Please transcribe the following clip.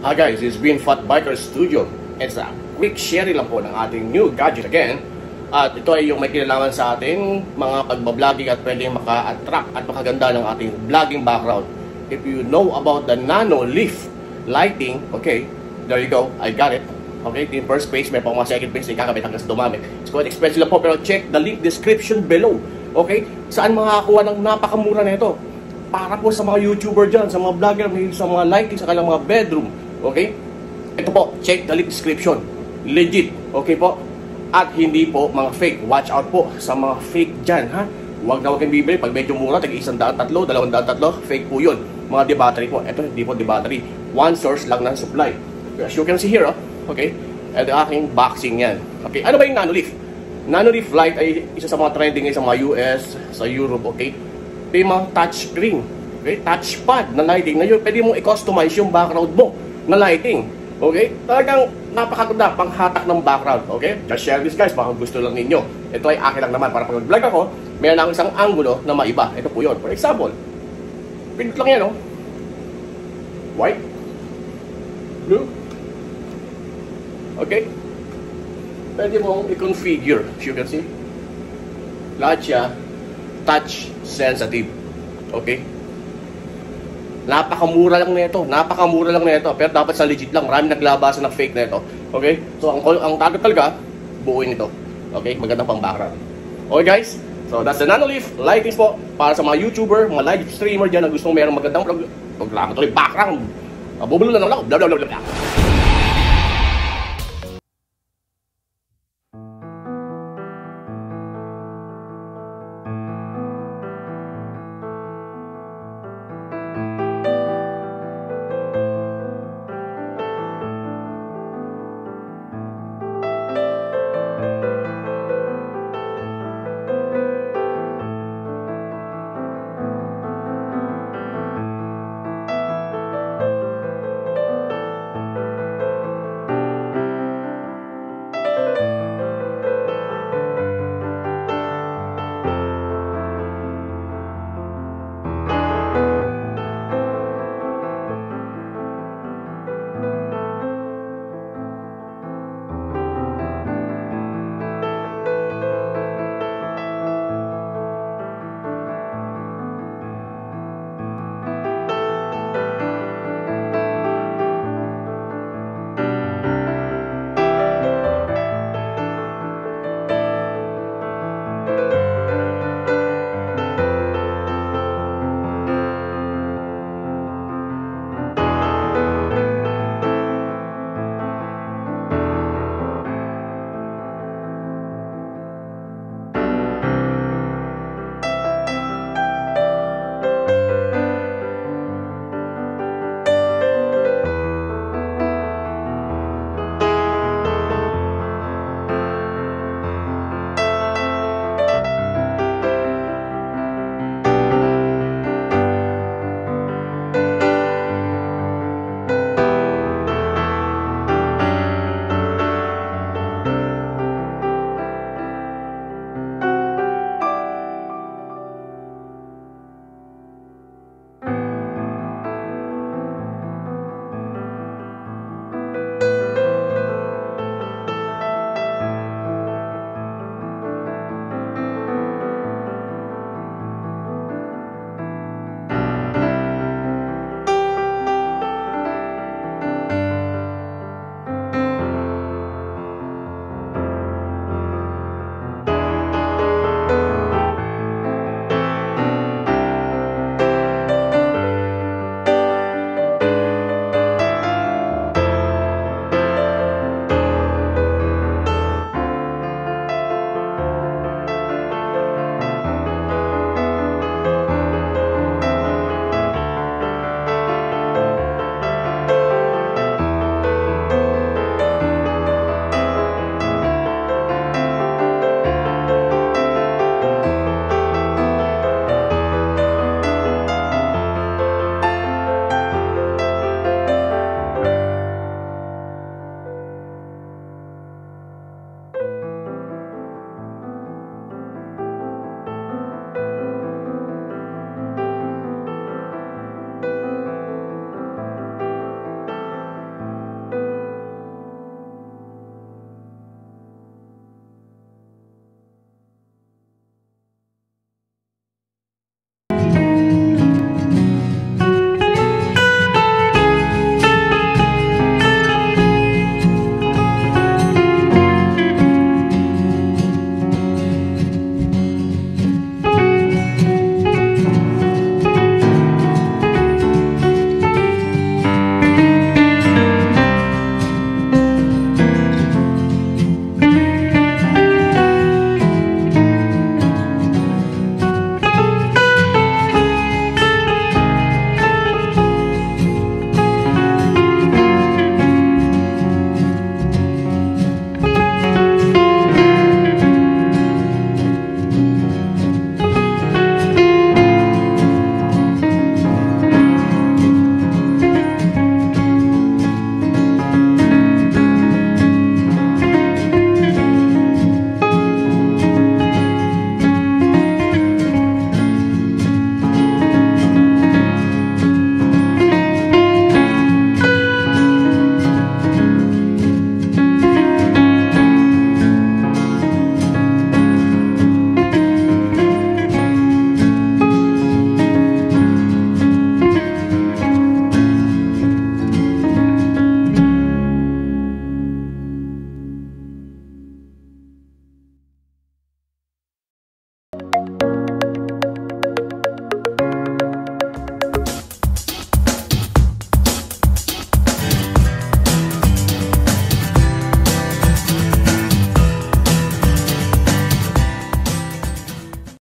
Hi guys, it's been Fat Biker Studio. It's a quick sharing lang po ng ating new gadget again. At ito ay yung may kinalaman sa ating mga pagbabloging at pwedeng maka-attract at makaganda ng ating vlogging background. If you know about the nano leaf lighting, okay, there you go, I got it. Okay, in first page, may pang mga second page, ikakabit hanggang sa dumami. It's quite expensive lang po, pero check the link description below. Okay, saan makakakuha ng napakamura na ito? Para po sa mga YouTuber dyan, sa mga vlogger, sa mga lighting, sa kanilang mga bedroom. Okay? Ito po, check the link description. Legit. Okay po? At hindi po mga fake. Watch out po sa mga fake dyan, ha? Huwag na huwag kang bibili. Pag medyo mura, tag 103, 203, fake po yun. Mga de-battery po. Ito, hindi po de-battery. One source lang ng supply. As you can see here, okay? At aking boxing yan. Okay? Ano ba yung Nanoleaf? Nanoleaf light ay isa sa mga trending sa mga US, sa Europe, okay? May mga touchscreen, okay? Touchpad na lighting na yun. Pwede mong i-customize yung background mo na lighting. Okay? Talagang napakaganda, panghatak ng background. Okay? Just share this guys, baka gusto lang ninyo. Ito ay akin lang naman. Para pag mag-vlog ako, meron akong isang angulo na maiba. Ito po yun. For example, pinit lang yan, oh. White, blue. Okay? Pwede mong i-configure, as you can see. Lahat siya touch sensitive. Okay? Napakamura lang nito. Napakamura lang nito. Pero dapat sa legit lang. Marami naglabasan ng fake nito. Okay? So, ang target talaga, buuin ito. Okay? Magandang pang background. Okay, guys? So, that's the Nanoleaf lightings po para sa mga YouTuber, mga live streamer dyan na gustong mayroong magandang background. Bubulol na lang ako. Blah, blah, blah, blah.